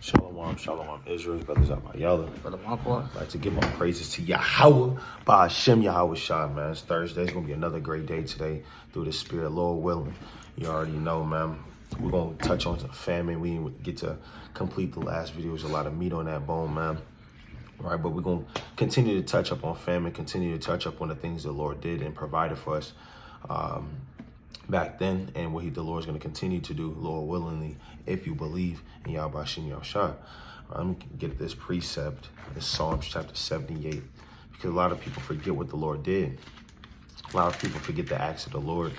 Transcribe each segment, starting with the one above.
Shalom, Israel, brothers out by Yellow. Brother Marco. I'd like to give my praises to Yahweh, by Hashem Yahweh Shai, man. It's Thursday. It's going to be another great day today through the Spirit, Lord willing. You already know, man. We're going to touch on famine. We didn't get to complete the last video. There's a lot of meat on that bone, man. All right, but we're going to continue to touch up on famine, continue to touch up on the things the Lord did and provided for us back then, and what the Lord's going to continue to do, Lord willingly, if you believe in Yahweh Hashem Yahweh Shai. All right, let me get this precept in Psalms chapter 78, because a lot of people forget what the Lord did. A lot of people forget the acts of the Lord.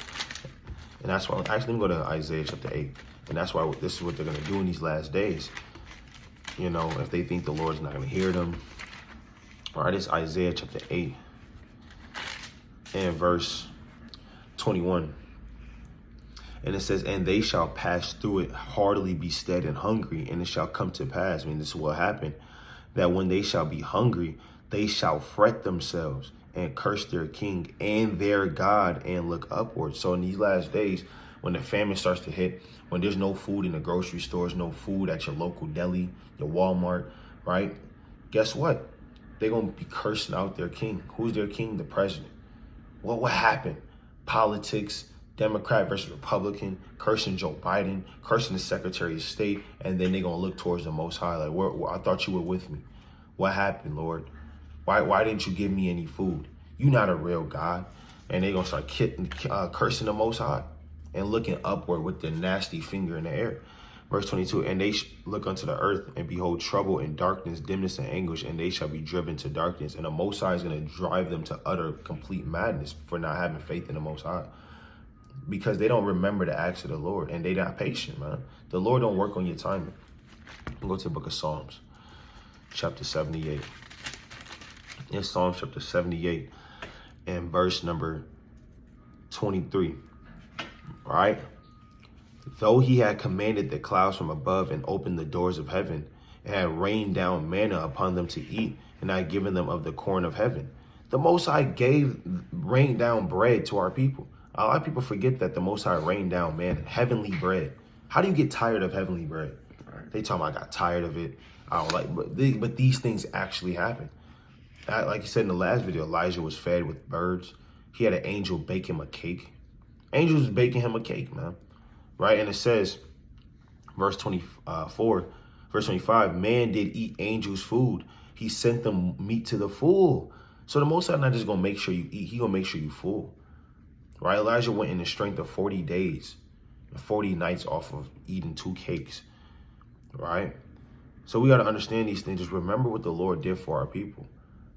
And that's why, actually, let me go to Isaiah chapter 8. And that's why this is what they're going to do in these last days. You know, if they think the Lord's not going to hear them. All right, it's Isaiah chapter 8 and verse 21. And it says, and they shall pass through it, heartily be stead and hungry, and it shall come to pass, I mean, this will happen, that when they shall be hungry, they shall fret themselves and curse their king and their God and look upward. So in these last days, when the famine starts to hit, when there's no food in the grocery stores, no food at your local deli, your Walmart, right? Guess what? They're going to be cursing out their king. Who's their king? The president. What happened? Politics, Democrat versus Republican, cursing Joe Biden, cursing the Secretary of State, and then they're going to look towards the Most High like, I thought you were with me. What happened, Lord? Why didn't you give me any food? You're not a real God. And they're going to start cursing the Most High and looking upward with their nasty finger in the air. Verse 22, and they look unto the earth and behold trouble and darkness, dimness and anguish, and they shall be driven to darkness. And the Most High is going to drive them to utter complete madness for not having faith in the Most High. Because they don't remember the acts of the Lord, and they're not patient, man. The Lord don't work on your timing. Go to the book of Psalms, chapter 78. In Psalms chapter 78 and verse number 23. All right. Though he had commanded the clouds from above and opened the doors of heaven, and had rained down manna upon them to eat, and had given them of the corn of heaven. The Most High rained down bread to our people. A lot of people forget that the Most High rained down manna, heavenly bread. How do you get tired of heavenly bread? Right. They tell me I got tired of it. I don't like, but these things actually happen. Like you said in the last video, Elijah was fed with birds. He had an angel bake him a cake. Angels baking him a cake, man. Right? And it says, verse 24, verse 25, man did eat angels' food. He sent them meat to the full. So the Most High not just going to make sure you eat. He going to make sure you full. Right? Elijah went in the strength of 40 days and 40 nights off of eating 2 cakes. Right? So we got to understand these things. Just remember what the Lord did for our people.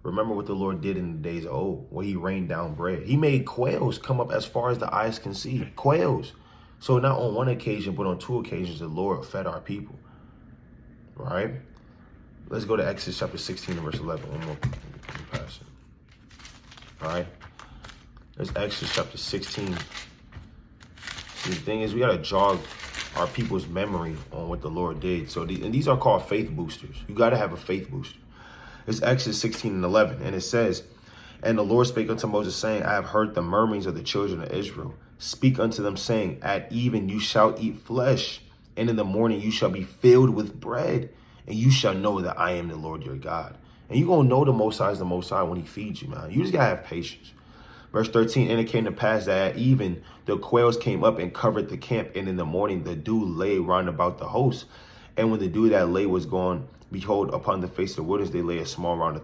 Remember what the Lord did in the days of old, where he rained down bread. He made quails come up as far as the eyes can see. Quails. So not on one occasion, but on 2 occasions, the Lord fed our people. Right? Let's go to Exodus chapter 16 and verse 11. One more pass it. All right? There's Exodus chapter 16. See, the thing is, we got to jog our people's memory on what the Lord did. So these are called faith boosters. You got to have a faith booster. It's Exodus 16 and 11. And it says, and the Lord spake unto Moses, saying, I have heard the murmurings of the children of Israel. Speak unto them, saying, at even you shall eat flesh, and in the morning you shall be filled with bread, and you shall know that I am the Lord your God. And you're going to know the Most High is the Most High when he feeds you, man. You just got to have patience. Verse 13, and it came to pass that at even the quails came up and covered the camp, and in the morning the dew lay round about the host. And when the dew that lay was gone, behold, upon the face of the wilderness they lay a small round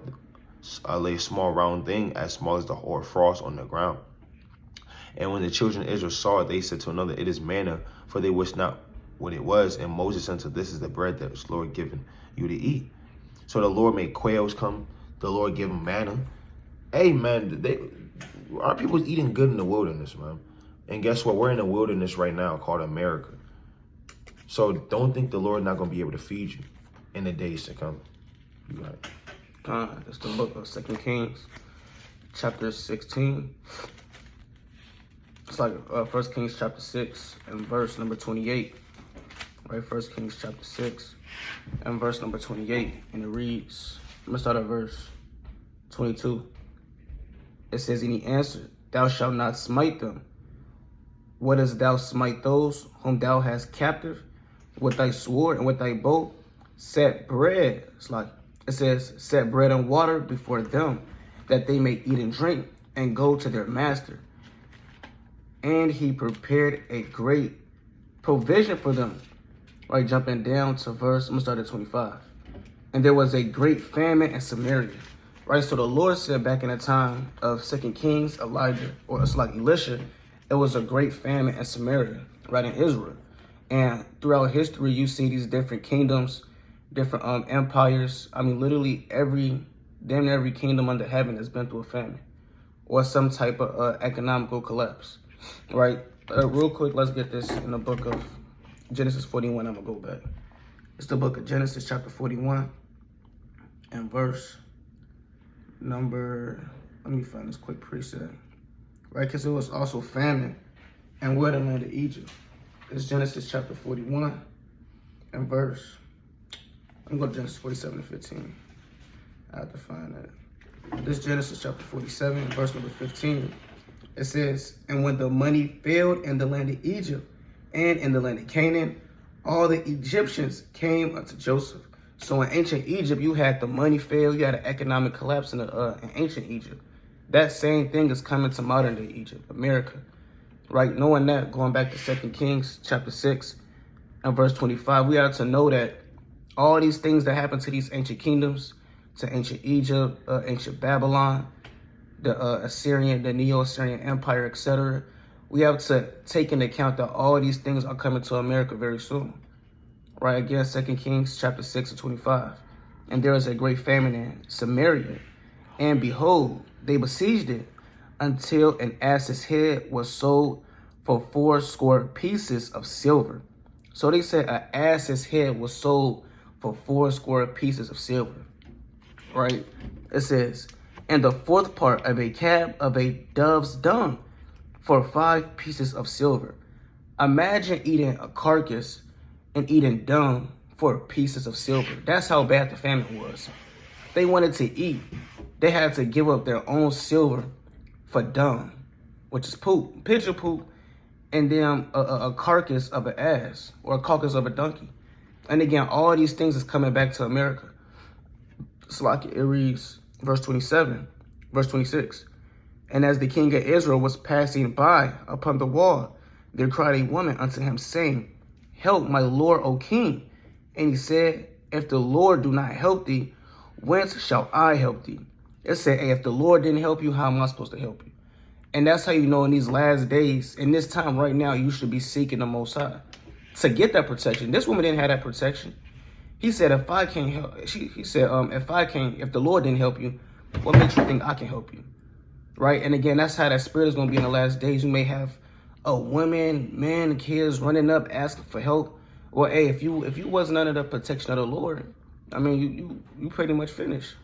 thing, as small as the hoar frost on the ground. And when the children of Israel saw it, they said to another, it is manna, for they wist not what it was. And Moses said, this is the bread that the Lord given you to eat. So the Lord made quails come. The Lord gave them manna. Hey, man, our people's eating good in the wilderness, man. And guess what? We're in a wilderness right now called America. So don't think the Lord not going to be able to feed you in the days to come. You got it. It's the book of 2 Kings, chapter 16. It's like 1 Kings chapter 6 and verse number 28. Right, 1 Kings chapter 6 and verse number 28. And it reads, I'm going to start at verse 22. It says, and he answered, thou shalt not smite them. What dost thou smite those whom thou hast captive with thy sword and with thy bow? set bread. It's like it says, set bread and water before them, that they may eat and drink and go to their master. And he prepared a great provision for them. Right, jumping down to verse, I'm gonna start at 25. And there was a great famine in Samaria. Right, so the Lord said back in the time of 2 Kings, Elijah, or it's like Elisha, it was a great famine in Samaria, right, in Israel. And throughout history, you see these different kingdoms, different empires. I mean, literally damn near every kingdom under heaven has been through a famine or some type of economical collapse, right? Real quick, let's get this in the book of Genesis 41. I'm gonna go back. It's the book of Genesis chapter 41 and verse number, let me find this quick precept, right? Because it was also famine and where the land of Egypt. It's Genesis chapter 41 and verse, I'm going to Genesis 47 and 15. I have to find that. This Genesis chapter 47, verse number 15. It says, and when the money failed in the land of Egypt and in the land of Canaan, all the Egyptians came unto Joseph. So in ancient Egypt, you had the money fail, you had an economic collapse in ancient Egypt. That same thing is coming to modern day Egypt, America. Right? Knowing that, going back to 2 Kings chapter 6 and verse 25, we have to know that all these things that happen to these ancient kingdoms, to ancient Egypt, ancient Babylon, the Assyrian, the Neo-Assyrian Empire, etc., we have to take into account that all these things are coming to America very soon. Right? Again, 2 Kings chapter 6 and 25. And there was a great famine in Samaria, and behold, they besieged it until an ass's head was sold for 80 pieces of silver. So they said an ass's head was sold for 80 pieces of silver. Right? It says, and the fourth part of a cab of a dove's dung for 5 pieces of silver. Imagine eating a carcass and eating dung for pieces of silver. That's how bad the famine was. They wanted to eat. They had to give up their own silver for dung, which is poop, pigeon poop, and then a carcass of an ass or a carcass of a donkey. And again, all these things is coming back to America. It's like it reads, verse 27, verse 26. And as the king of Israel was passing by upon the wall, there cried a woman unto him, saying, help my lord, O king. And he said, if the Lord do not help thee, whence shall I help thee? It said, hey, if the Lord didn't help you, how am I supposed to help you? And that's how you know in these last days, in this time right now, you should be seeking the Most High to get that protection. This woman didn't have that protection. He said, if I can't help, he said, if the Lord didn't help you, what makes you think I can help you? Right? And again, that's how that spirit is going to be in the last days. You may have women, men, kids running up asking for help. Well, hey, if you wasn't under the protection of the Lord, I mean, you pretty much finished.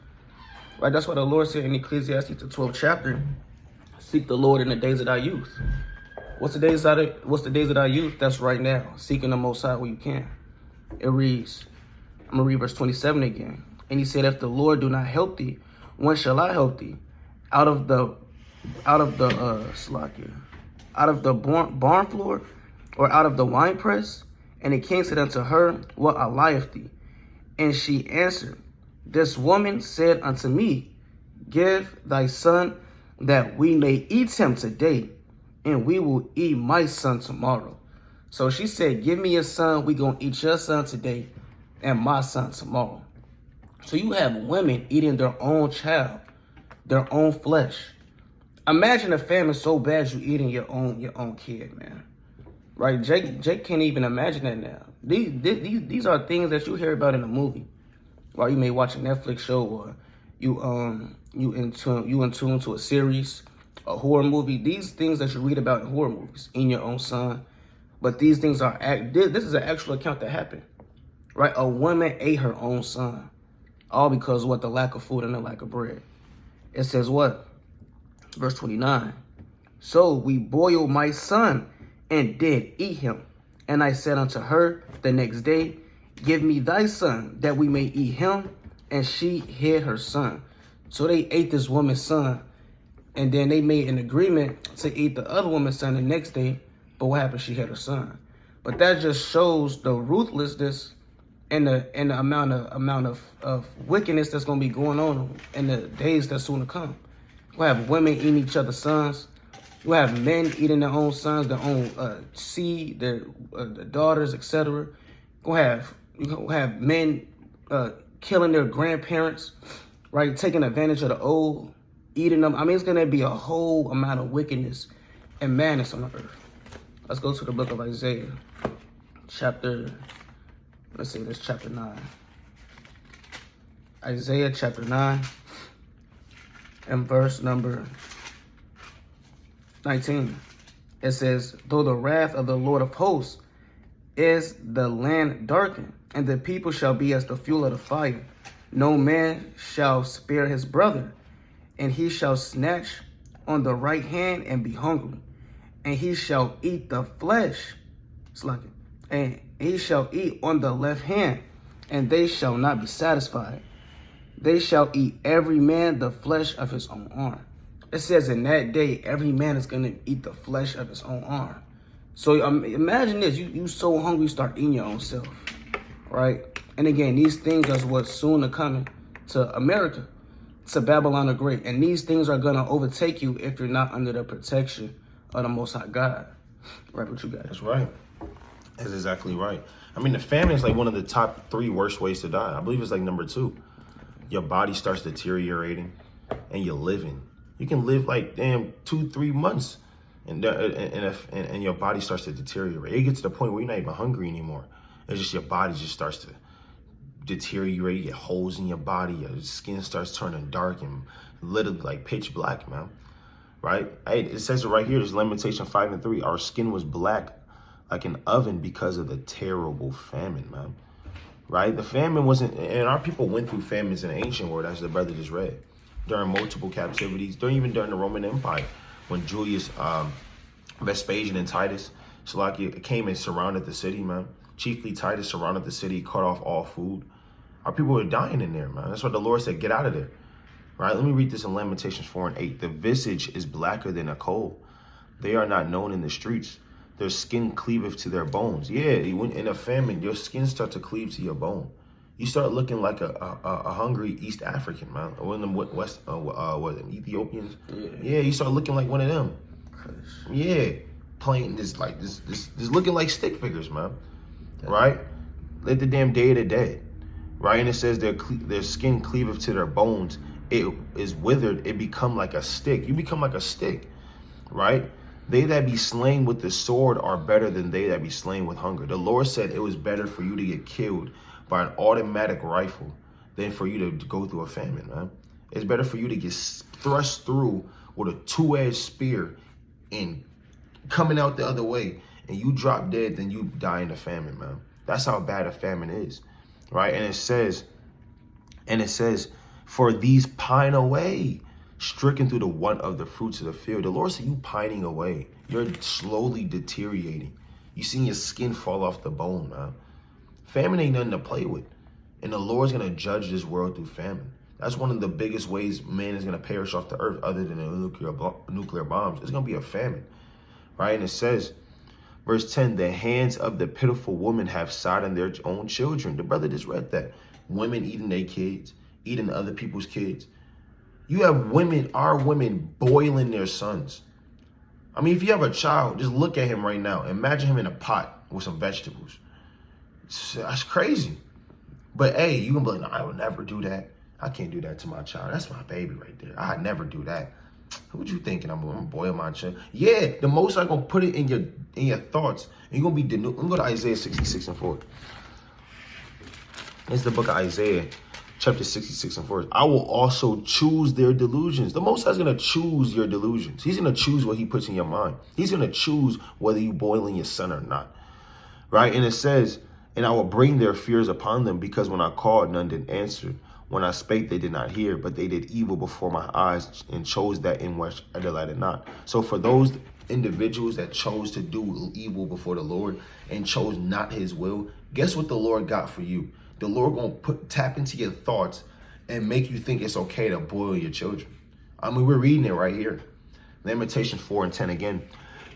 Right? That's what the Lord said in Ecclesiastes, the 12th chapter. Seek the Lord in the days of thy youth. What's the days of thy youth? That's right now. Seeking the Most High where you can. It reads, I'm going to read verse 27 again. And he said, if the Lord do not help thee, when shall I help thee? Out of the barn floor, or out of the winepress? And the king said unto her, what lieth thee? And she answered, this woman said unto me, give thy son that we may eat him today, and we will eat my son tomorrow. So she said, give me your son, we gonna eat your son today, and my son tomorrow. So you have women eating their own child, their own flesh. Imagine a famine so bad you eating your own kid, man. Right? Jake can't even imagine that now. These are things that you hear about in a movie. While you may watch a Netflix show, or you in tune to a series, a horror movie. These things that you read about in horror movies, in your own son. But these things are this is an actual account that happened. Right? A woman ate her own son. All because of what? The lack of food and the lack of bread. It says what? Verse 29. So we boiled my son and did eat him. And I said unto her the next day, give me thy son that we may eat him. And she hid her son. So they ate this woman's son. And then they made an agreement to eat the other woman's son the next day. But what happened? She hid her son. But that just shows the ruthlessness and the amount of wickedness that's gonna be going on in the days that's soon to come. We'll have women eating each other's sons. We'll have men eating their own sons, their own seed, their daughters, etc. We'll have men killing their grandparents, right? Taking advantage of the old, eating them. I mean, it's gonna be a whole amount of wickedness and madness on the earth. Let's go to the book of Isaiah, chapter 9. Isaiah chapter 9 and verse number 19. It says, though the wrath of the Lord of hosts is the land darkened, and the people shall be as the fuel of the fire. No man shall spare his brother, and he shall snatch on the right hand and be hungry. And he shall eat the flesh, and he shall eat on the left hand, and they shall not be satisfied. They shall eat every man the flesh of his own arm. It says in that day, every man is going to eat the flesh of his own arm. So imagine this, you so hungry, start eating your own self, right? And again, these things are what's soon to coming to America, to Babylon the Great. And these things are going to overtake you if you're not under the protection of the Most High God. Right, what you got? That's right. That's exactly right. I mean, the famine is like one of the top 3 worst ways to die. I believe it's like number 2. Your body starts deteriorating and you're living. You can live like, 2-3 months and your body starts to deteriorate. It gets to the point where you're not even hungry anymore. It's just your body just starts to deteriorate. You get holes in your body. Your skin starts turning dark and literally like pitch black, man. Right? It says it right here. There's Lamentation 5:3. Our skin was black like an oven because of the terrible famine, man. Right? The famine wasn't, and our people went through famines in the ancient world, as the brother just read, during multiple captivities, during the Roman Empire, when Julius, Vespasian and Titus, came and surrounded the city, man. Chiefly Titus surrounded the city, cut off all food. Our people were dying in there, man. That's why the Lord said, get out of there. Right? Let me read this in Lamentations 4:8. The visage is blacker than a coal. They are not known in the streets. Their skin cleaveth to their bones. Yeah, when in a famine, your skin starts to cleave to your bone. You start looking like a hungry East African, man. One of them Ethiopians. Yeah, you start looking like one of them. Yeah, playing this looking like stick figures, man. Right? Let the damn day of the dead. Right? And it says their skin cleaveth to their bones. It is withered. It become like a stick. You become like a stick. Right? They that be slain with the sword are better than they that be slain with hunger. The Lord said it was better for you to get killed by an automatic rifle than for you to go through a famine, man. It's better for you to get thrust through with a 2-edged spear and coming out the other way and you drop dead than you die in a famine, man. That's how bad a famine is, right? And it says, for these pine away, stricken through the want of the fruits of the field. The Lord said, you pining away. You're slowly deteriorating. You seen your skin fall off the bone, man. Famine ain't nothing to play with. And the Lord's going to judge this world through famine. That's one of the biggest ways man is going to perish off the earth other than the nuclear bombs. It's going to be a famine, right? And it says, verse 10, the hands of the pitiful woman have sat on their own children. The brother just read that. Women eating their kids, eating other people's kids. You have women, our women, boiling their sons. I mean, if you have a child, just look at him right now. Imagine him in a pot with some vegetables. That's crazy. But hey, you can be like, no, I would never do that. I can't do that to my child. That's my baby right there. I'd never do that. What you thinking? I'm gonna boil my child? Yeah, the most I'm gonna put it in your thoughts. And you're gonna be let me go to Isaiah 66:4. It's the book of Isaiah, chapter 66:4. I will also choose their delusions. The Most High is gonna choose your delusions. He's gonna choose what he puts in your mind. He's gonna choose whether you boiling your son or not. Right? And it says, and I will bring their fears upon them, because when I called, none did answer. When I spake, they did not hear, but they did evil before my eyes and chose that in which I delighted not. So for those individuals that chose to do evil before the Lord and chose not his will, guess what the Lord got for you? The Lord gonna tap into your thoughts and make you think it's okay to boil your children. I mean, we're reading it right here. Lamentations 4:10 again.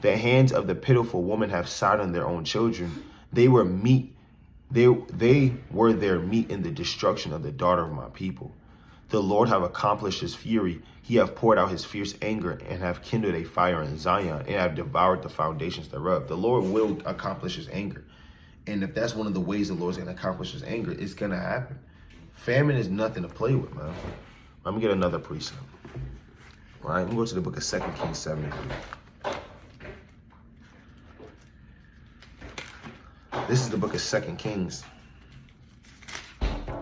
The hands of the pitiful woman have sat on their own children. They were meat They were their meat in the destruction of the daughter of my people. The Lord have accomplished his fury. He have poured out his fierce anger and have kindled a fire in Zion and have devoured the foundations thereof. The Lord will accomplish his anger. And if that's one of the ways the Lord's going to accomplish his anger, it's going to happen. Famine is nothing to play with, man. Let me get another precept. All right, let me go to the book of 2 Kings 7. This is the book of 2 Kings,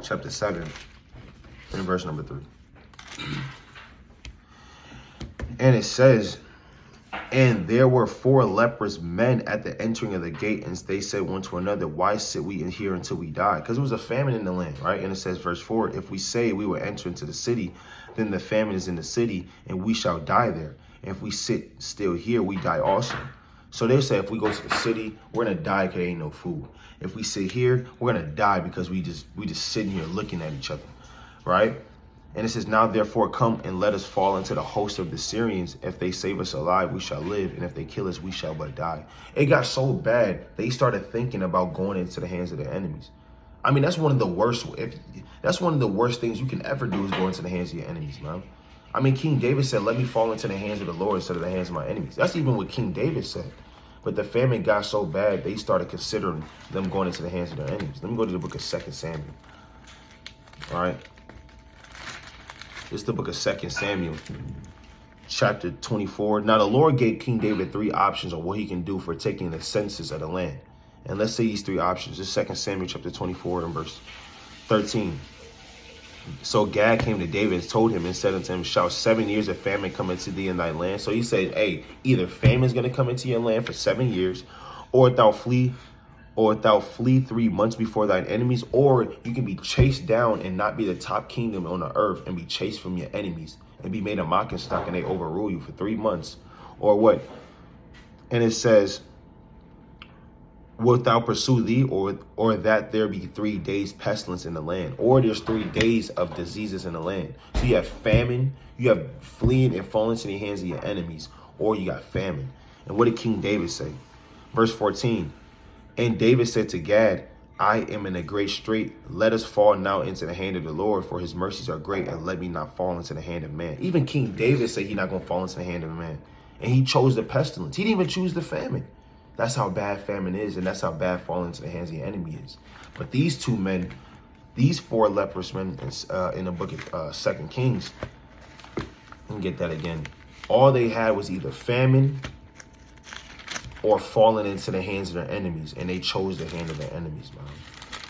chapter 7, and verse number 3. And it says, and there were 4 leprous men at the entering of the gate, and they said one to another, why sit we in here until we die? Because it was a famine in the land, right? And it says, verse 4, if we say we will enter into the city, then the famine is in the city, and we shall die there. And if we sit still here, we die also. So they say if we go to the city, we're gonna die because there ain't no food. If we sit here, we're gonna die because we just sitting here looking at each other, right? And it says, now therefore come and let us fall into the host of the Syrians. If they save us alive, we shall live, and if they kill us, we shall but die. It got so bad, they started thinking about going into the hands of their enemies. I mean, that's one of the worst. That's one of the worst things you can ever do is go into the hands of your enemies, man. I mean, King David said, let me fall into the hands of the Lord instead of the hands of my enemies. That's even what King David said. But the famine got so bad, they started considering them going into the hands of their enemies. Let me go to the book of 2 Samuel. All right. This is the book of 2 Samuel, chapter 24. Now, the Lord gave King David 3 options on what he can do for taking the census of the land. And let's say these 3 options. This is 2 Samuel, chapter 24, and verse 13. So Gad came to David and told him and said unto him, shall 7 years of famine come into thee in thy land? So he said, hey, either famine is going to come into your land for 7 years, or thou flee 3 months before thine enemies, or you can be chased down and not be the top kingdom on the earth and be chased from your enemies and be made a mocking stock and they overrule you for 3 months. Or what? And it says, wilt thou pursue thee, or that there be 3 days pestilence in the land, or there's 3 days of diseases in the land? So you have famine, you have fleeing and falling into the hands of your enemies, or you got famine. And what did King David say? Verse 14, and David said to Gad, I am in a great strait. Let us fall now into the hand of the Lord, for his mercies are great, and let me not fall into the hand of man. Even King David said he's not going to fall into the hand of man. And he chose the pestilence. He didn't even choose the famine. That's how bad famine is, and that's how bad falling into the hands of the enemy is. But these 2 men, these 4 leprous men in the book of 2 Kings, let me get that again. All they had was either famine or falling into the hands of their enemies, and they chose the hand of their enemies, man.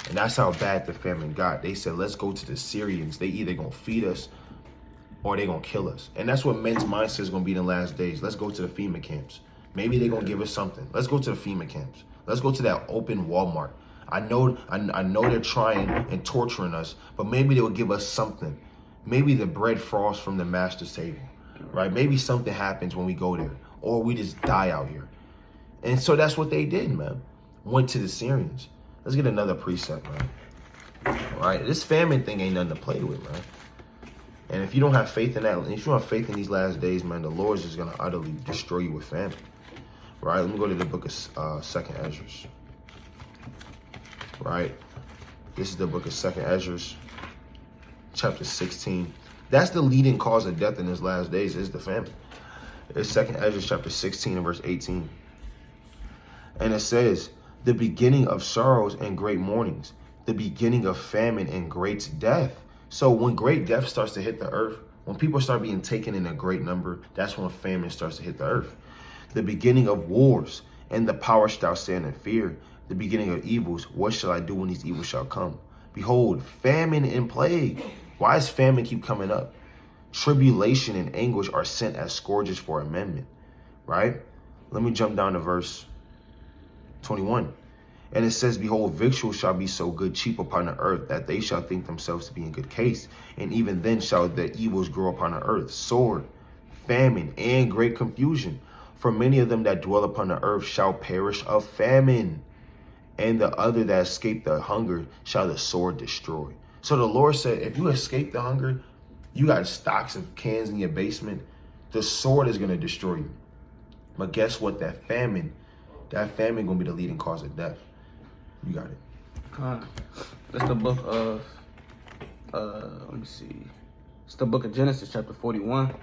And that's how bad the famine got. They said, let's go to the Syrians. They either going to feed us or they going to kill us. And that's what men's mindset is going to be in the last days. Let's go to the FEMA camps. Maybe they're going to give us something. Let's go to the FEMA camps. Let's go to that open Walmart. I know they're trying and torturing us, but maybe they'll give us something. Maybe the bread frosts from the master's table, right? Maybe something happens when we go there, or we just die out here. And so that's what they did, man. Went to the Syrians. Let's get another precept, man. All right, this famine thing ain't nothing to play with, man. And if you don't have faith in that, if you don't have faith in these last days, man, the Lord's just going to utterly destroy you with famine. Right, let me go to the book of 2nd Ezra. Right, this is the book of 2nd Ezra, chapter 16. That's the leading cause of death in his last days is the famine. It's 2nd Ezra, chapter 16 and verse 18. And it says, the beginning of sorrows and great mournings, the beginning of famine and great death. So when great death starts to hit the earth, when people start being taken in a great number, that's when famine starts to hit the earth. The beginning of wars, and the power shall stand in fear. The beginning of evils, what shall I do when these evils shall come? Behold, famine and plague. Why does famine keep coming up? Tribulation and anguish are sent as scourges for amendment, right? Let me jump down to verse 21. And it says, behold, victuals shall be so good, cheap upon the earth, that they shall think themselves to be in good case. And even then shall the evils grow upon the earth, sword, famine, and great confusion. For many of them that dwell upon the earth shall perish of famine, and the other that escape the hunger shall the sword destroy. So the Lord said, if you escape the hunger, you got stocks of cans in your basement, the sword is going to destroy you. But guess what? That famine going to be the leading cause of death. You got it. It's the book of, let me see. It's the book of Genesis, chapter 41,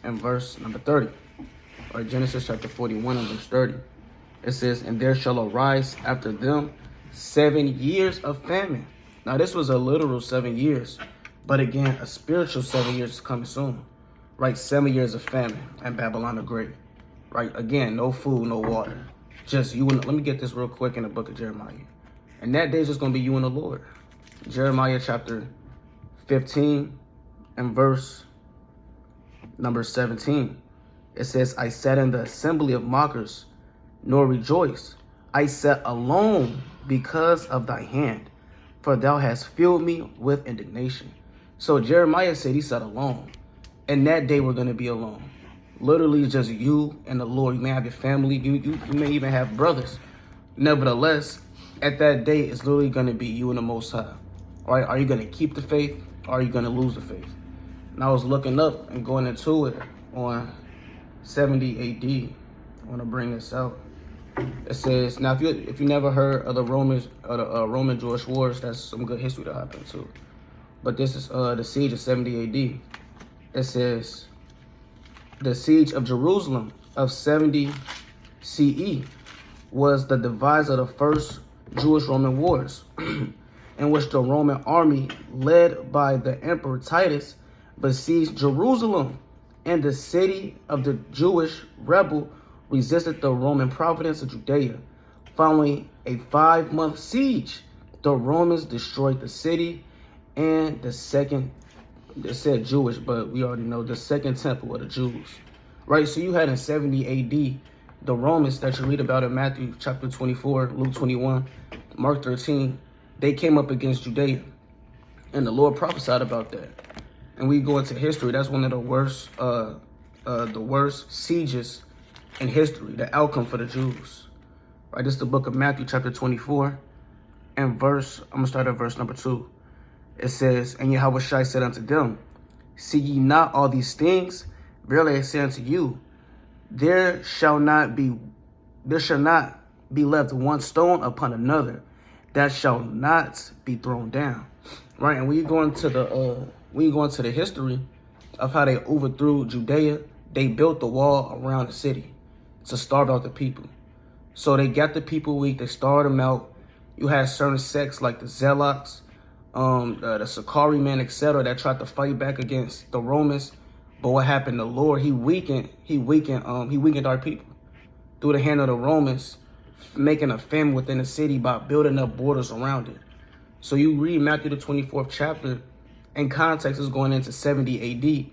and verse number 30. Or Genesis chapter 41 and verse 30. It says, and there shall arise after them 7 years of famine. Now, this was a literal 7 years, but again, a spiritual 7 years is coming soon. Right? 7 years of famine and Babylon the Great. Right? Again, no food, no water. Just you and, let me get this real quick in the book of Jeremiah. And that day is just going to be you and the Lord. Jeremiah chapter 15 and verse number 17. It says, I sat in the assembly of mockers, nor rejoice. I sat alone because of thy hand, for thou hast filled me with indignation. So Jeremiah said he sat alone. And that day we're going to be alone. Literally just you and the Lord. You may have your family. You may even have brothers. Nevertheless, at that day, it's literally going to be you and the Most High. All right? Are you going to keep the faith or are you going to lose the faith? And I was looking up and going into it on 70 AD. I want to bring this out. It says, now if you never heard of the Roman Jewish Wars, that's some good history that happened too. But this is the siege of 70 AD. It says, the siege of Jerusalem of 70 CE was the device of the first Jewish-Roman wars, in which the Roman army, led by the Emperor Titus, besieged Jerusalem, and the city of the Jewish rebel resisted the Roman province of Judea. Following a 5-month siege, the Romans destroyed the city and the second, it said Jewish, but we already know the second temple of the Jews. Right, so you had in 70 AD, the Romans that you read about in Matthew chapter 24, Luke 21, Mark 13, they came up against Judea. And the Lord prophesied about that. And we go into history, that's one of the worst sieges in history, the outcome for the Jews. Right, this is the book of Matthew chapter 24 and I'm going to start at verse number 2. It says, and Yahweh said unto them, see ye not all these things? Verily I say unto you, there shall not be left one stone upon another that shall not be thrown down. Right, and when you go into the history of how they overthrew Judea, they built the wall around the city to starve out the people. So they got the people weak, they starved them out. You had certain sects like the Zealots, the Sakari men, etc., that tried to fight back against the Romans. But what happened? The Lord, he weakened our people through the hand of the Romans, making a famine within the city by building up borders around it. So you read Matthew the 24th chapter, and context is going into 70 AD.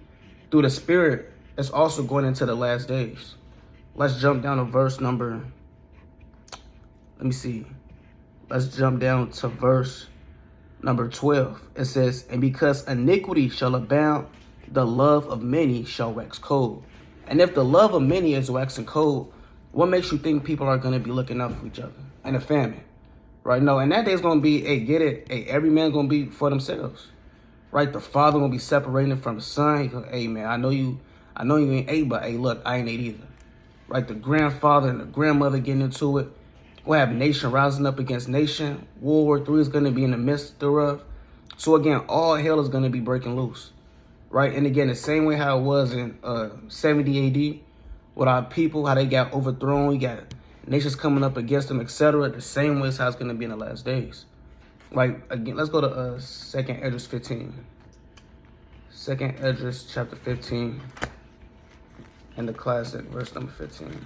Through the Spirit, it's also going into the last days. Let's jump down to verse number, Let's jump down to verse number 12. It says, and because iniquity shall abound, the love of many shall wax cold. And if the love of many is waxing cold, what makes you think people are going to be looking out for each other in a famine? Right? No, and that day is going to be, every man going to be for themselves. Right? The father going to be separating from the son. He go, hey, man, I know you ain't ate, but hey, look, I ain't ate either. Right? The grandfather and the grandmother getting into it. We'll have nation rising up against nation. World War III is going to be in the midst thereof. So again, all hell is going to be breaking loose. Right? And again, the same way how it was in 70 AD with our people, how they got overthrown, you got nations coming up against them, etc. The same way is how it's going to be in the last days. Like, again, let's go to 2nd Esdras 15. 2nd Esdras chapter 15 and the classic verse number 15.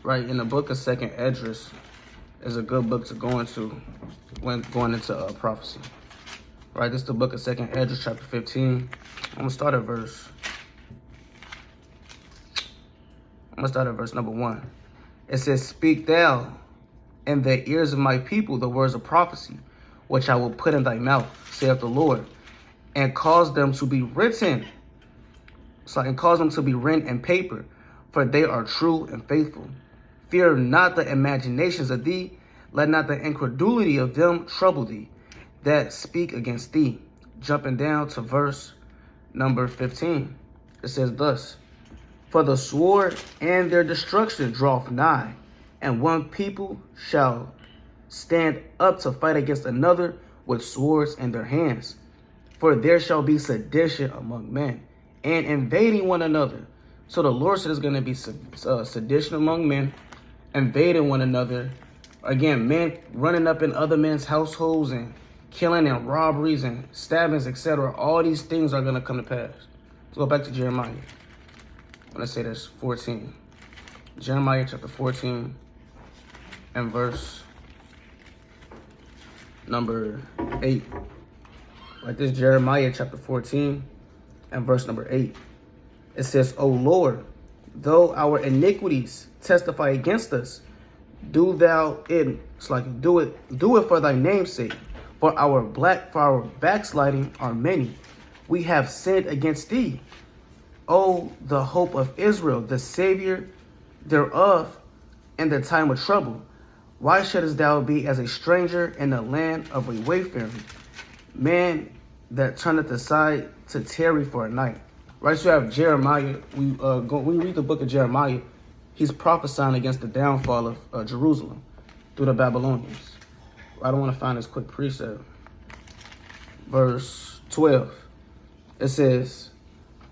Right, in the book of 2nd Esdras is a good book to go into when going into prophecy. Right, this is the book of 2nd Esdras chapter 15. I'm going to start at verse number 1. It says, speak thou in the ears of my people the words of prophecy, which I will put in thy mouth, saith the Lord, and cause them to be written. And cause them to be written in paper, for they are true and faithful. Fear not the imaginations of thee, let not the incredulity of them trouble thee, that speak against thee. Jumping down to verse number 15. It says thus, for the sword and their destruction draweth nigh, and one people shall stand up to fight against another with swords in their hands. For there shall be sedition among men, and invading one another. So the Lord said there's going to be sedition among men, invading one another. Again, men running up in other men's households and killing and robberies and stabbings, etc. All these things are going to come to pass. Let's go back to Jeremiah. I'm going to say there's 14. Jeremiah chapter 14 and verse number 8. Like this, Jeremiah chapter 14 and verse number 8. It says, O Lord, though our iniquities testify against us, do it for thy name's sake. For our backsliding are many. We have sinned against thee. O the hope of Israel, the Savior thereof in the time of trouble. Why shouldest thou be as a stranger in the land of a wayfaring, man that turneth aside to tarry for a night? Right, so you have Jeremiah. We read the book of Jeremiah. He's prophesying against the downfall of Jerusalem through the Babylonians. I don't want to find this quick precept. Verse 12. It says,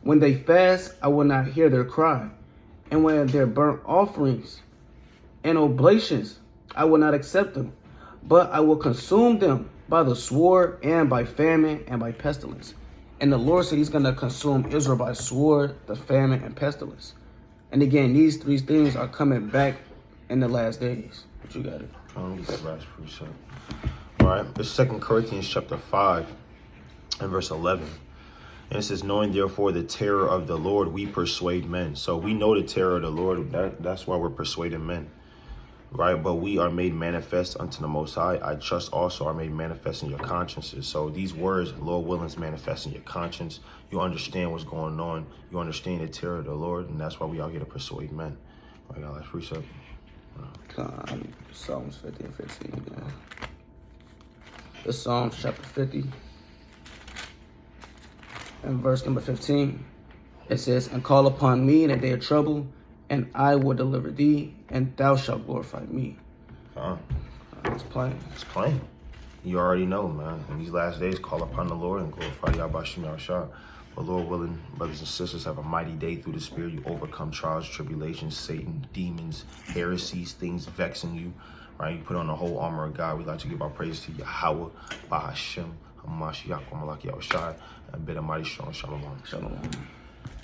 when they fast, I will not hear their cry. And when their burnt offerings and oblations, I will not accept them. But I will consume them by the sword and by famine and by pestilence. And the Lord said he's going to consume Israel by sword, the famine, and pestilence. And again, these three things are coming back in the last days. What you got it? I'll get that last precept. All right. It's 2 Corinthians chapter 5 and verse 11. And it says, knowing therefore the terror of the Lord, we persuade men. So we know the terror of the Lord. That's why we're persuading men. Right? But we are made manifest unto the Most High. I trust also are made manifest in your consciences. So these words, Lord willing, is manifest in your conscience. You understand what's going on. You understand the terror of the Lord. And that's why we out here to persuade men. I got last precept. Psalms 50 and 15 again. The Psalms chapter 50 and verse number 15. It says, and call upon me in a day of trouble, and I will deliver thee, and thou shalt glorify me. It's plain. It's plain. You already know, man. In these last days, call upon the Lord and glorify Yahbashim Yahushua. But Lord willing, brothers and sisters, have a mighty day through the Spirit. You overcome trials, tribulations, Satan, demons, heresies, things vexing you. Right? You put on the whole armor of God. We like to give our praise to Yahweh, Bahashem, Hamashiach, Malaki Yahushua, and bid a mighty strong shalom. Shalom.